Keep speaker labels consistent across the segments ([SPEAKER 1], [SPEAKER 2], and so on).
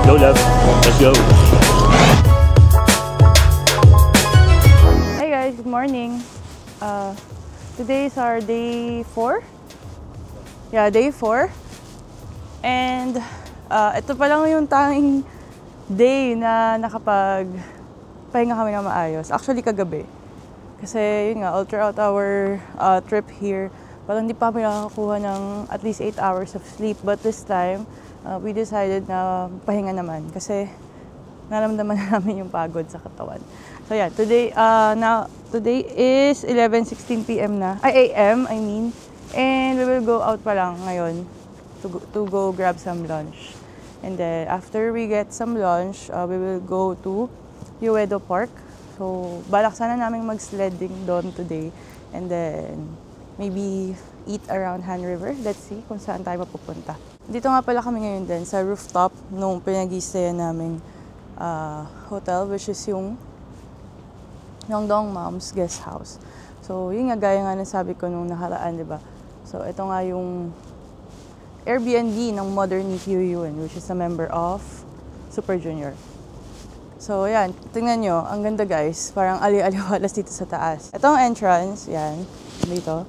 [SPEAKER 1] Go, love. Let's go.
[SPEAKER 2] Hi guys, good morning. Today is our day 4. Yeah, day 4. And ito pa lang yung tanging day na nakapag-pahinga kami na maayos. Actually, kagabi. Kasi yun nga, all throughout our trip here, parang hindi pa kami nakakakuha ng at least 8 hours of sleep. But this time, we decided na pahinga naman. Kasi naramdaman na namin yung pagod sa katawan. So yeah, today is 11:16 p.m. na. AM, I mean. And we will go out pa lang ngayon to go grab some lunch. And then after we get some lunch, we will go to Uedo Park. So balak sana namin mag-sledding doon today. And then maybe eat around Han River. Let's see kung saan tayo mapupunta. Dito nga pala kami ngayon din sa rooftop nung pinag-i-stayan naming hotel, which is yung Myeongdong Mom's Guest House. So, yun nga, gaya nga nasabi ko nung nakaraan, di ba? So, ito nga yung Airbnb ng Mother ni Hyuyun, which is a member of Super Junior. So, yan. Tingnan nyo. Ang ganda, guys. Parang ali-aliwalas dito sa taas. Ito ang entrance. Yan. Dito.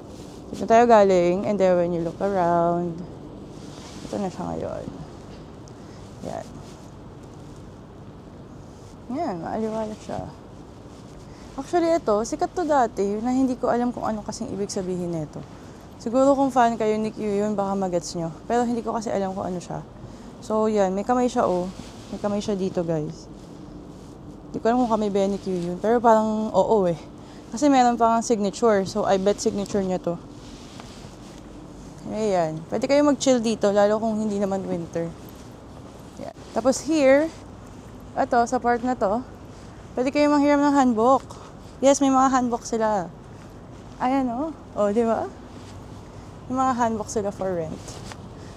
[SPEAKER 2] Dito tayo galing. And then, when you look around, ito na siya ngayon. Yan. Yan. Maaliwalas siya. Actually, ito, sikat to dati, na hindi ko alam kung ano kasing ibig sabihin nito. Siguro kung fan kayo ni Hyuyun, baka magets nyo. Pero hindi ko kasi alam kung ano siya. So, yan. May kamay siya, oh. May kamay siya dito, guys. Hindi ko alam kung kamay ba ni Hyuyun. Pero parang oo, eh. Kasi meron pang signature. So, I bet signature niya to. Ayan. Pwede kayo mag-chill dito, lalo kung hindi naman winter. Yan. Tapos here, ito, sa part na to, pwede kayo manghiram ng handbook. Yes, may mga handbook sila. Ayan, oh. Oh, di ba? May mga handbook sila for rent.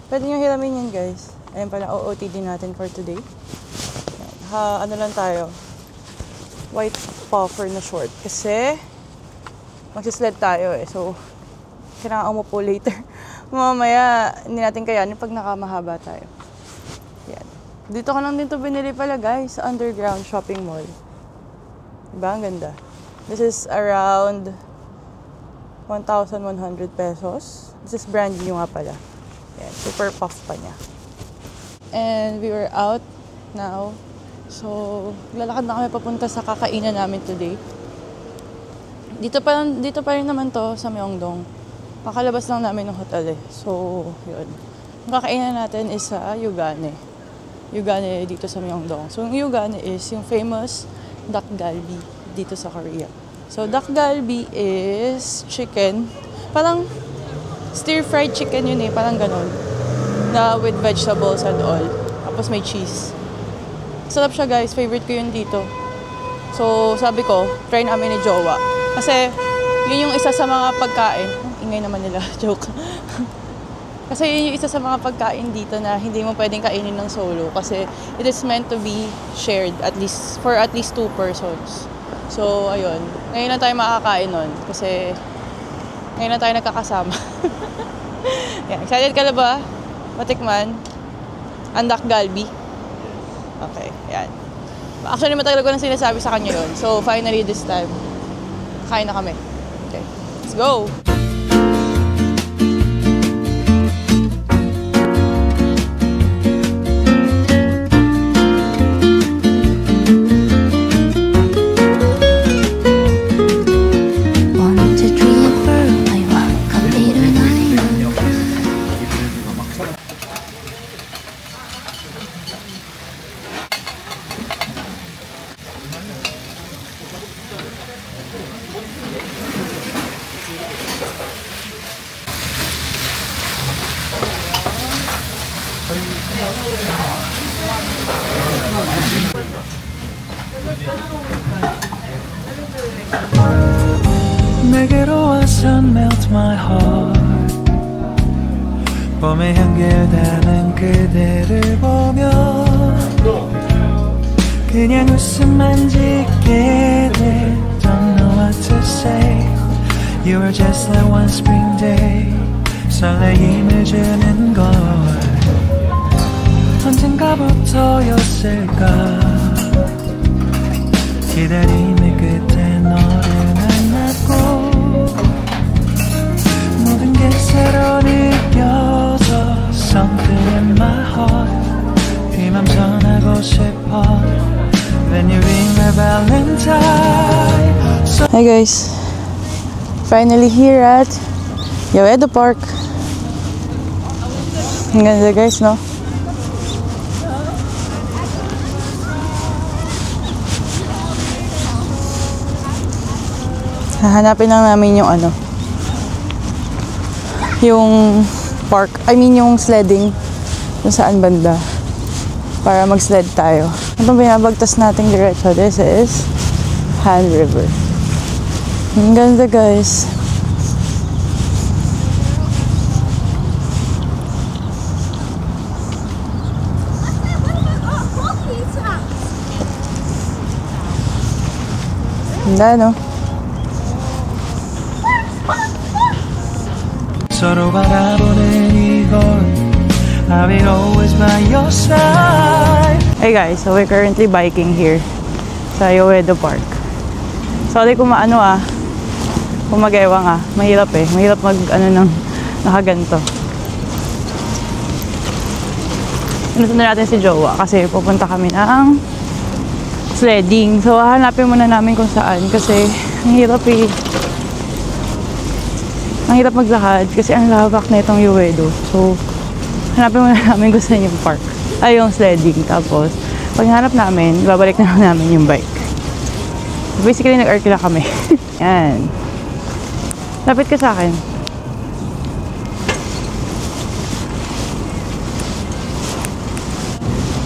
[SPEAKER 2] Pwede nyo hiramin yan, guys. Ayan pala, OOTD natin for today. Ano lang tayo? White puffer na short. Kasi, magsisled tayo eh. So, kailangan umupo later. Mamaya, hindi natin kayanin pag nakamahaba tayo. Yan. Dito ko lang din ito binili pala, guys. Sa underground shopping mall. Diba? Ang ganda. This is around 1,100 pesos. This is brand new nga pala. Yan, super puff pa niya. And we were out now. So, lalakad na kami papunta sa kakainan namin today. Dito pa rin naman to sa Myeongdong. Pakalabas lang namin ng hotel eh. So, yun. Ang kakainan natin is sa Yugane. Yugane dito sa Myeongdong. So, yung Yugane is yung famous dakgalbi dito sa Korea. So, dakgalbi is chicken. Parang stir-fried chicken yun eh. Parang ganun. Na with vegetables and all. Tapos may cheese. Sarap siya, guys. Favorite ko yun dito. So, sabi ko, try namin ni Jowa. Kasi, yun yung isa sa mga pagkain. Ingay naman nila. Joke. Kasi yun yung isa sa mga pagkain dito na hindi mo pwedeng kainin ng solo. Kasi it is meant to be shared for at least 2 persons. So, ayun. Ngayon lang tayo makakain nun. Kasi ngayon lang tayo nagkakasama. Yan. Excited ka na ba? Matikman? Ang dakgalbi? Okay. Yan. Actually, matagal ko nang sinasabi sa kanya yun. So, finally this time, kain na kami. Okay. Let's go!
[SPEAKER 3] 내게로 와서 melt my heart 봄의 향기를 담은 그대를 보며 그냥 웃음만 짓게 돼 Don't know what to say You were just like one spring day 설레임을 주는 걸 언젠가부터였을까 기다림의 끝에 너를 만났고 모든 게 새로 느껴져 Something in my heart 네 맘 전하고 싶어 Then you ring my valentine
[SPEAKER 2] Hi guys, finally here at Yoedo Park. Ang ganda guys, no? Hahanapin lang namin yung ano, yung park, I mean yung sledding kung saan banda para mag-sled tayo. Ito binabagtas nating diretso. This is Han River. Ang ganda guys. Ganda, no?
[SPEAKER 3] 서로 바라보는 이곳 I will always by your side
[SPEAKER 2] Hey guys, so we're currently biking here sa Yoedo Park. Sorry kung maano kung mag-ewang mahirap mahirap mag ng nakaganto. Inusunod natin si Jowa kasi pupunta kami ng sledding. So hahanapin muna namin kung saan kasi ang hirap ang hirap maglakad kasi ang lawak na itong Yoedo. So hanapin muna namin kung saan yung park. Ay, yung sledding. Tapos pag hanap namin, babalik na lang namin yung bike. Basically, nag-arkila kami. Yan. Lapit ka sa akin.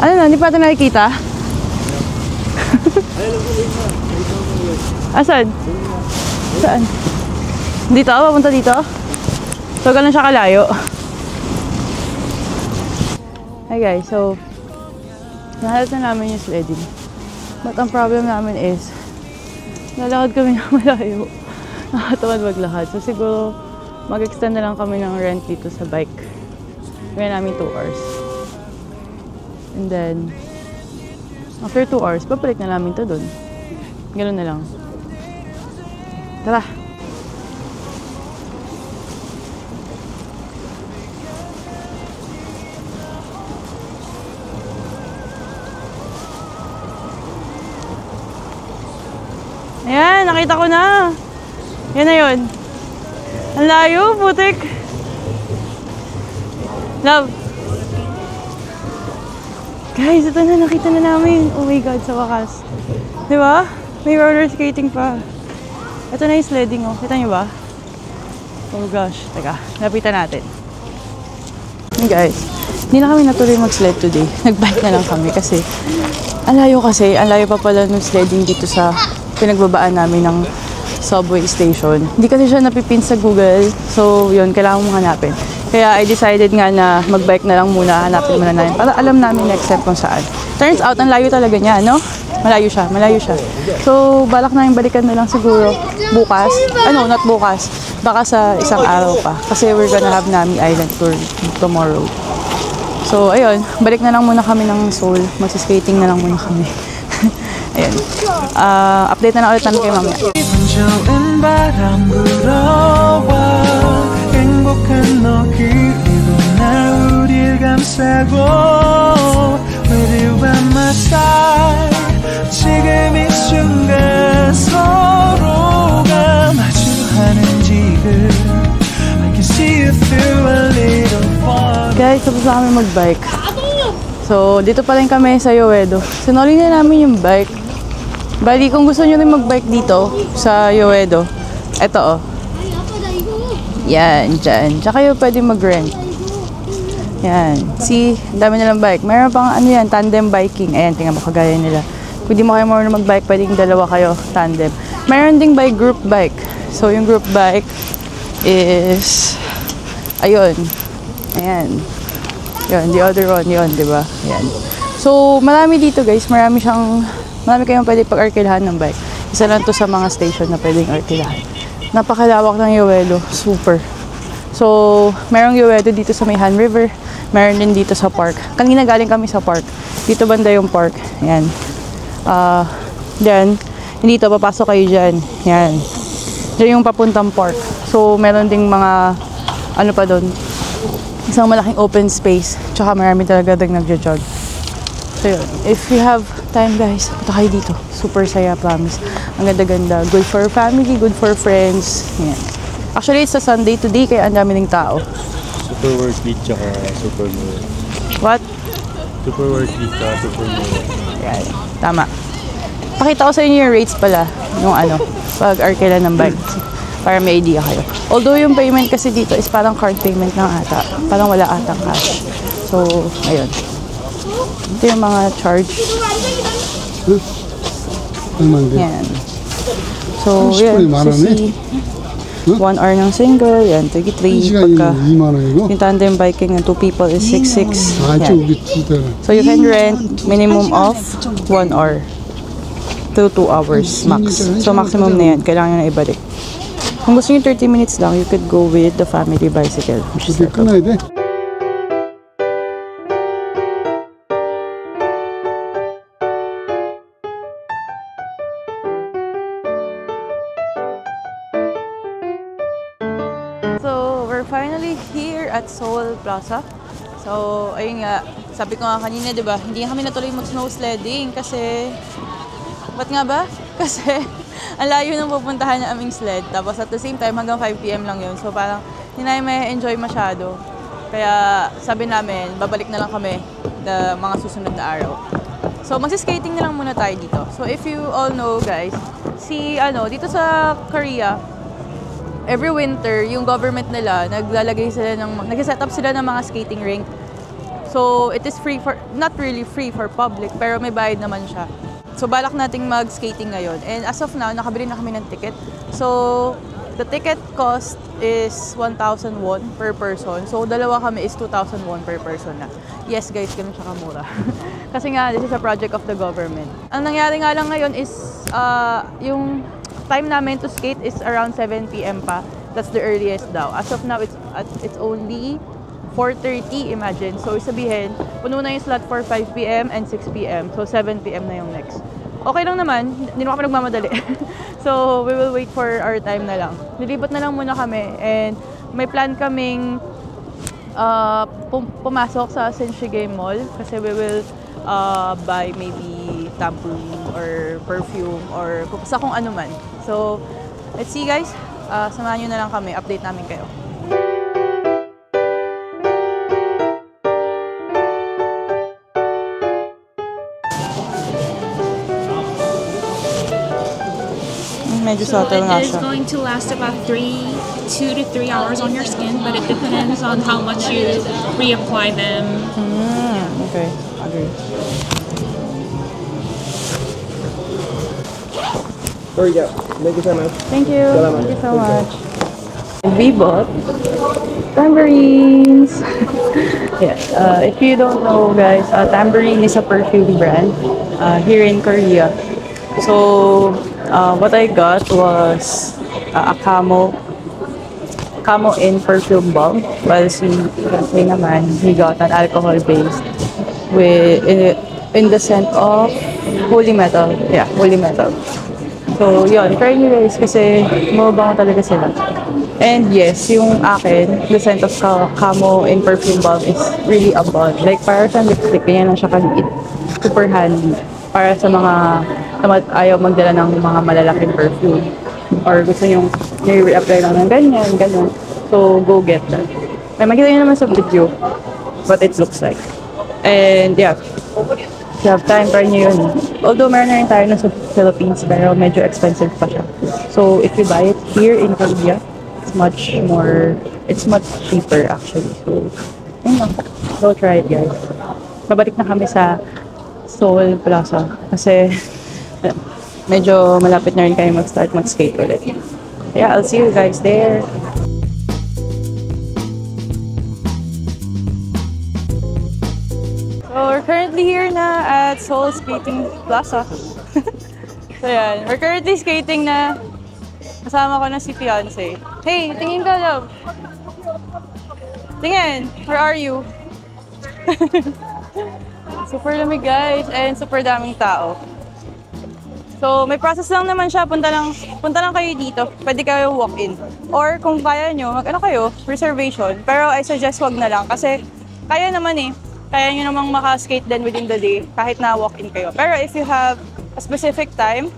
[SPEAKER 2] Ano na? Hindi pa ito nakikita? Asan? Saan? Dito? Papunta dito? So, ganun siya kalayo. Hi guys, so nahanap na namin yung sledding. But ang problem namin is lalakad kami ng malayo. Nakatamad maglakad. So siguro mag-extend na lang kami ng rent dito sa bike. Gawin namin 2 hours. And then after 2 hours, papalik na namin to dun. Ganun na lang. Tara! Ayan, nakita ko na. Yan na yun. Ang layo, putik. Love. Guys, ito na, nakita na namin. Oh my God, sa wakas. Diba? May roller skating pa. Ito na yung sledding, oh. Kita nyo ba? Oh gosh. Teka, lapitan natin. Hey guys, hindi na kami natuloy mag-sled today. Nag-bike na lang kami kasi ang layo pa pala ng sledding dito sa pinagbabaan namin ng subway station. Hindi kasi siya napipin sa Google. So, yun, kailangan mong hanapin. Kaya I decided nga na mag-bike na lang muna, hanapin muna namin para alam namin next step kung saan. Turns out, ang layo talaga niya, no? Malayo siya. So, balak namin balikan na lang siguro bukas. Ano, not bukas. Baka sa isang araw pa. Kasi we're gonna have Nami Island tour tomorrow. So, ayun. Balik na lang muna kami ng Seoul. Magsiskating na lang muna kami. Ayun. Update na lang ulit namin kay mamaya.
[SPEAKER 3] 좋은 바람 불어와 행복한 너 그리고 날 우릴 감싸고 With you by my side 지금 이 순간 서로가 마주하는 지금 I can see you through a little far
[SPEAKER 2] Guys, tapos na kami mag-bike. So, dito pa rin kami sa Yoedo. Sinoli na namin yung bike. Bali, kung gusto nyo rin mag-bike dito sa Yoedo, eto yan, dyan. Tsaka kayo pwede mag-rent. Yan. See, dami nilang bike. Meron pang ano yan, tandem biking. Ayan, tingnan mo, kagaya nila. Kung di mo kayo marunong mag-bike, pwedeng dalawa kayo, tandem. Meron ding by group bike. So, yung group bike is, ayun. Ayan. Yun, the other one, yun, diba? Ayan. So, marami dito guys. Marami kayong pwede pag-arkilahan ng bike. Isa lang to sa mga station na pwedeng arkilahan. Napakalawak ng Yoedo. Super. So, merong Yoedo dito sa may Han River. Meron din dito sa park. Kanina galing kami sa park. Dito banda yung park. Yan. Diyan. Dito, papasok kayo dyan. Yan. Diyan yung papuntang park. So, meron ding mga, ano pa doon, isang malaking open space. Tsaka marami talaga ding nagja-jog. So, yun. If you have time, guys, punta kayo dito. Super saya, promise. Ang ganda-ganda. Good for family, good for friends. Yan. Actually, it's a Sunday today, kaya ang dami ng tao.
[SPEAKER 1] Super worth it, tsaka super mura.
[SPEAKER 2] What?
[SPEAKER 1] Super worth it, tsaka super mura.
[SPEAKER 2] Yan. Tama. Pakita ko sa inyo yung rates pala. Yung ano, pag arkela ng bike. Para may idea kayo. Although yung payment kasi dito is parang card payment lang ata. Parang wala atang cash. So, ayun. Ito yung mga charge. Yan. So, yan. Kasi 1 hour ng single. Yan, 33. Pagka yung tandem biking ng 2 people is 6,600. Yan. So, you can rent minimum of 1 hour to 2 hours max. So, maximum na yan. Kailangan nyo na ibalik. Kung gusto nyo 30 minutes lang, you could go with the family bicycle. Which is So, we're finally here at Seoul Plaza. So, ayun nga, sabi ko nga kanina, di ba, hindi kami natuloy mag-snow sledding kasi, ba't nga ba? Kasi, ang layo ng pupuntahan ng aming sled. Tapos at the same time, hanggang 5 PM lang yun. So, parang, hindi na may enjoy masyado. Kaya, sabi namin, babalik na lang kami na mga susunod na araw. So, magsi-skating na lang muna tayo dito. So, if you all know, guys, dito sa Korea, every winter, yung government nila, nag-set up sila ng mga skating rink. So, it is free for, not really free for public, pero may bayad naman siya. So, balak nating mag-skating ngayon. And as of now, nakabili na kami ng ticket. So, the ticket cost is 1,000 won per person. So, dalawa kami is 2,000 won per person na. Yes, guys, ganun siya kamura. Kasi nga, this is a project of the government. Ang nangyari nga lang ngayon is, yung time namin to skate is around 7 PM pa. That's the earliest daw. As of now, it's only 4:30, imagine. So, sabihin, puno na yung slot for 5 PM and 6 PM. So, 7 PM na yung next. Okay lang naman, hindi naman kami nagmamadali. So, we will wait for our time na lang. Nilibot na lang muna kami and may plan kaming pumasok sa Shinsegae Mall kasi we will buy maybe tampon or perfume or sa kung ano man. So, let's see guys. Samahan nyo na lang kami. Update namin kayo. Medyo subtle nga siya.
[SPEAKER 4] It is going to last about 2 to 3 hours on your skin, but it depends on how much you reapply them.
[SPEAKER 2] Okay, agree.
[SPEAKER 5] There you go. Thank you so much.
[SPEAKER 2] Thank you. Thank you so much. We bought tambourines. Yes. If you don't know, guys, Tambourine is a perfume brand here in Korea. So, what I got was a camo in perfume bomb. While si naman, he got an alcohol based in the scent of holy metal. Yeah, holy metal. So, yun. Try nyo guys kasi mabango talaga sila. And yes, yung akin, the scent of camo in perfume bomb is really a bomb. Like, para sa lipstick, ganyan lang siya kaliit. Super handy. Para sa mga ayaw magdala ng mga malalaking perfume. Or gusto nyo i-reapply lang ng ganyan, ganun. So, go get that. May makita nyo naman sa video what it looks like. And yeah, if you have time, try nyo yun. Although meron na rin tayo na sa Philippines, pero medyo expensive pa siya. So, if you buy it here in Korea, it's much cheaper actually. So, yun lang. Go try it guys. Babalik na kami sa Seoul Plaza kasi medyo malapit na rin kayo mag-start mag-skate ulit. Yeah, I'll see you guys there. So, we're currently here na at Seoul Skating Plaza. So, yan. We're currently skating na. Kasama ko na si fiancé. Hey, tingin ka, love. Tingin, where are you? Super lamig guys, and super daming tao. So, may process lang naman siya. Punta lang kayo dito. Pwede kayo walk-in. Or kung kaya nyo, mag-ano kayo, reservation. Pero I suggest wag na lang kasi kaya naman eh. Kaya nyo namang maka-skate din within the day kahit na walk-in kayo. Pero if you have a specific time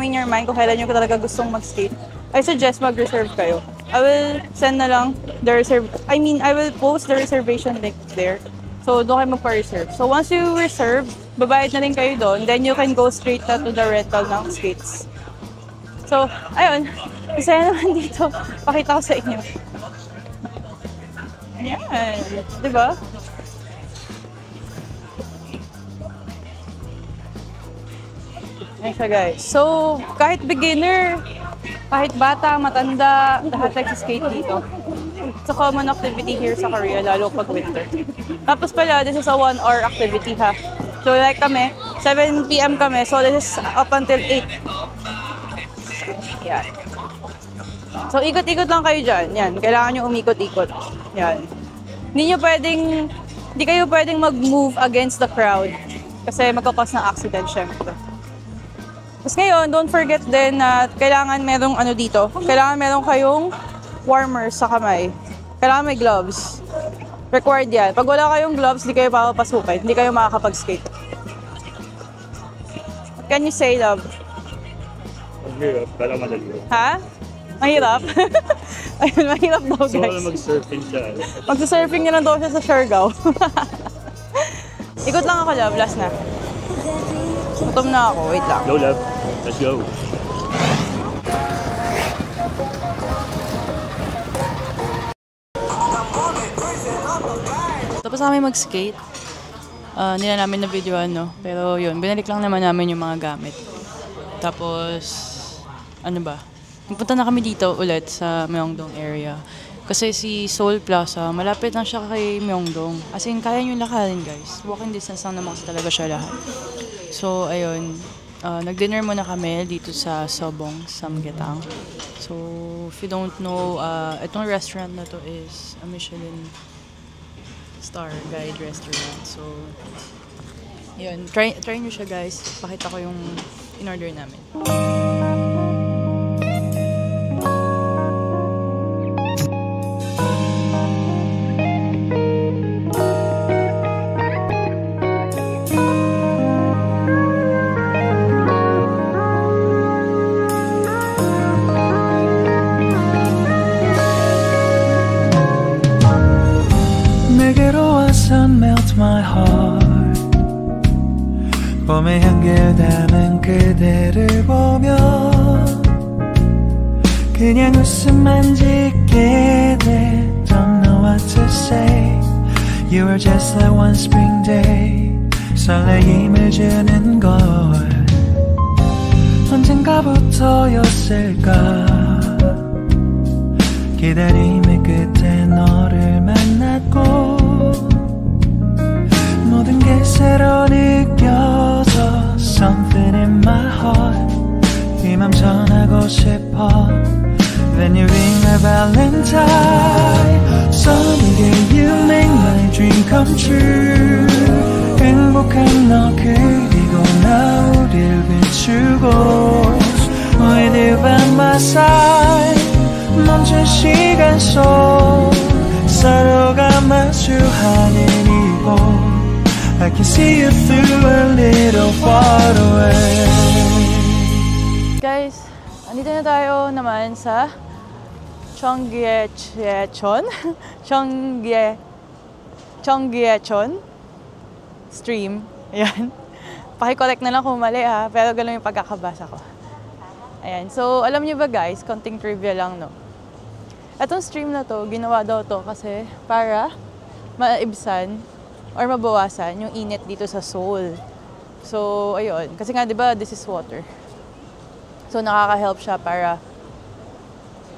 [SPEAKER 2] in your mind kung kailan nyo talaga gustong mag-skate, I suggest mag-reserve kayo. I will send na lang I will post the reservation link there. So, doon kayo magpa-reserve. So, once you reserve, babayad na rin kayo doon. Then, you can go straight na to the rental ng skates. So, ayun. Masaya naman dito. Pakita ko sa inyo. Ayan. Diba? Ayan siya, guys. So, kahit beginner, kahit bata, matanda, lahat nag-skate dito. It's a common activity here sa Korea, lalo pag winter. Tapos pala, this is a 1-hour activity ha. So like kami, 7 PM kami, so this is up until 8. Yan. So ikot-ikot lang kayo dyan. Yan, kailangan nyo umikot-ikot. Yan. Hindi kayo pwedeng mag-move against the crowd. Kasi magkakos ng accident syempre. Tapos ngayon, don't forget din na kailangan merong ano dito. Kailangan meron kayong warmers sa kamay. Kailangan may gloves. Required yan. Pag wala kayong gloves, hindi kayo papapasukin. Hindi kayo makakapag-skate. What can you say, love?
[SPEAKER 1] Ang hirap, kala madali.
[SPEAKER 2] Ha? Mahirap? Ayun, mahirap daw, guys.
[SPEAKER 1] So, mag-surfing siya.
[SPEAKER 2] Magsa-surfing niya lang daw siya sa Siargao. Ikot lang ako, love. Last na. Gutom na ako. Wait lang.
[SPEAKER 1] Go, love. Let's go.
[SPEAKER 2] Tapos kami mag-skate. Nila namin na videoan, no? Pero yun, binalik lang naman namin yung mga gamit. Tapos, ano ba? Nagpunta na kami dito ulit sa Myeongdong area. Kasi si Seoul Plaza, malapit lang siya kay Myeongdong. As in, kaya nyo lakarin, guys. Walking distance lang naman kasi talaga siya lahat. So, ayun. Nag-dinner muna kami dito sa Sobong, Samgyetang. So, if you don't know, itong restaurant na to is a Michelin Star Guide restaurant. So, yun. Try nyo siya, guys. Pakita ko yung in-order namin.
[SPEAKER 3] Melt my heart 봄의 향기를 담은 그대를 보며 그냥 웃음만 짓게 돼 Don't know what to say You were just like one spring day 설레임을 주는 걸 언젠가부터였을까 기다림의 끝에 너를 만났고 모든 게 새로 느껴져 Something in my heart 이 맘 전하고 싶어 Then you ring my valentine Sunny day you make my dream come true 행복한 너 그리고 나 우릴 비추고 With you by my side 멈춘 시간 속 서로가 마주하는 이곳 I can see you through a little far away.
[SPEAKER 2] Guys, andito na tayo naman sa Cheonggyecheon stream. Ayan. Paki-correct na lang kung mali ha, pero ganun yung pagkakabasa ko. Ayan. So, alam niyo ba guys, konting trivia lang no. Etong stream na to, ginawa daw to kasi para maibsan or mabawasan yung init dito sa Seoul. So, ayun. Kasi nga, di ba, this is water. So, nakaka-help siya para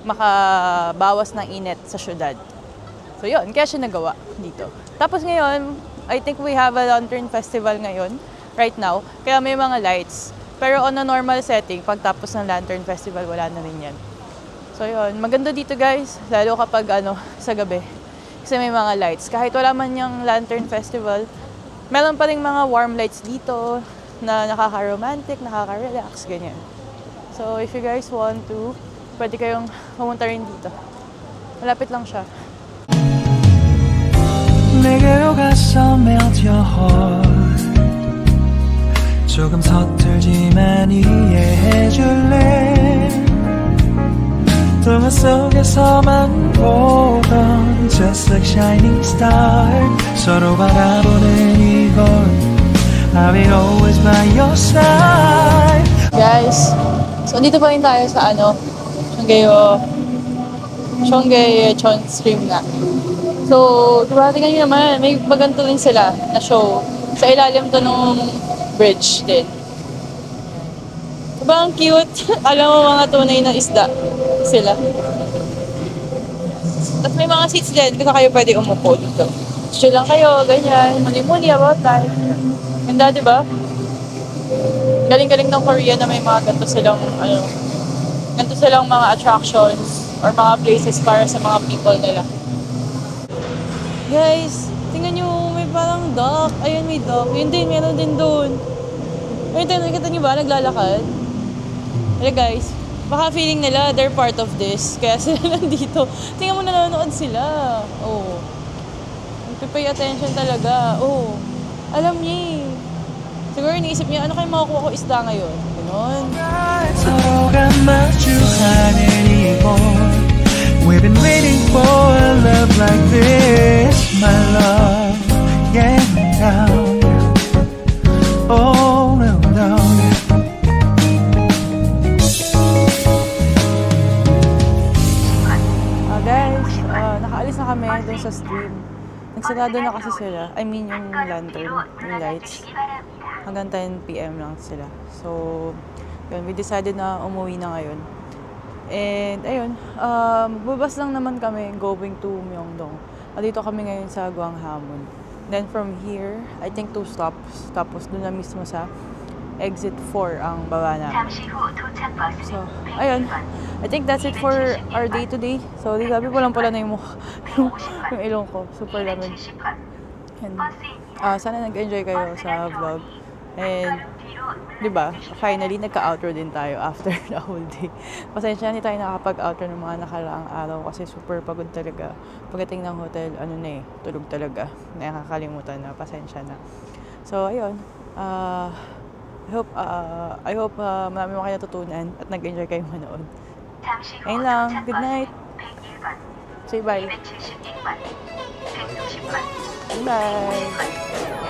[SPEAKER 2] makabawas ng init sa syudad. So, yun. Kaya siya nagawa dito. Tapos ngayon, I think we have a lantern festival ngayon, right now. Kaya may mga lights. Pero on a normal setting, pagtapos ng lantern festival, wala na rin yan. So, yun. Maganda dito, guys. Lalo kapag, sa gabi. Kasi may mga lights. Kahit wala man yung Lantern Festival, meron pa rin mga warm lights dito na nakaka-romantic, nakaka-relax, ganyan. So, if you guys want to, pwede kayong pumunta rin dito. Malapit lang siya.
[SPEAKER 3] 내게로 가서 melt your heart 조금 서툴지만 이해해줄래 동화 속에서만 보던 just like shining star 서로 바라보는 이곳 I will always by your side
[SPEAKER 2] Guys, so dito pa rin tayo sa Cheonggyecheon Stream nga. So, diba, tingnan nyo naman, may baganto rin sila na show. Sa ilalim to nung bridge din. Diba, ang cute? Alam mo, mga tunay na isda sila. Tapos may mga seats din, kung kayo pwede umupo dito. Chill lang kayo, ganyan, muli-muli about life. Ganda, diba? Galing-galing ng Korea na may mga ganito silang mga attractions or mga places para sa mga people nila. Guys, tingnan nyo, may parang dock. Ayun, may dock. Yun din, meron din doon. Ayun, nakita nyo ba? Naglalakad. Pero guys, baka feeling nila they're part of this. Kaya sila nandito. Tingnan mo, nanonood sila. Oh. Pay attention talaga. Oh. Alam niya eh. Siguro iniisip niya, ano kayo makukuha ko isda ngayon? Ganon.
[SPEAKER 3] 서로가 마주하는 이곳 We've been waiting for a love like this My love, yeah, down Oh, no, no
[SPEAKER 2] Guys, nakaalis na kami dun sa stream. Nagsarado na kasi sila. I mean, yung lantern, yung lights. Hanggang 10 PM lang sila. So, yun, we decided na umuwi na ngayon. And, ayun, bubas lang naman kami going to Myeongdong. Dito kami ngayon sa Gwanghwamun. Then from here, I think 2 stops. Tapos doon na mismo sa exit 4 ang baba namin. So, ayun. I think that's it for our day today. So, di sabi, pulang-pula na yung mukha. yung ilong ko. Super lamig. And, sana nag-enjoy kayo sa vlog. And, di ba, finally, nagka-outro din tayo after the whole day. Pasensya, hindi tayo nakapag-outro ng mga nakaraang araw kasi super pagod talaga. Pagdating ng hotel, tulog talaga. Nakakalimutan na, pasensya na. So, ayun. I hope marami mo kayo natutunan at nag-enjoy kayo manood. Ayun lang. Good night. Say bye. Bye.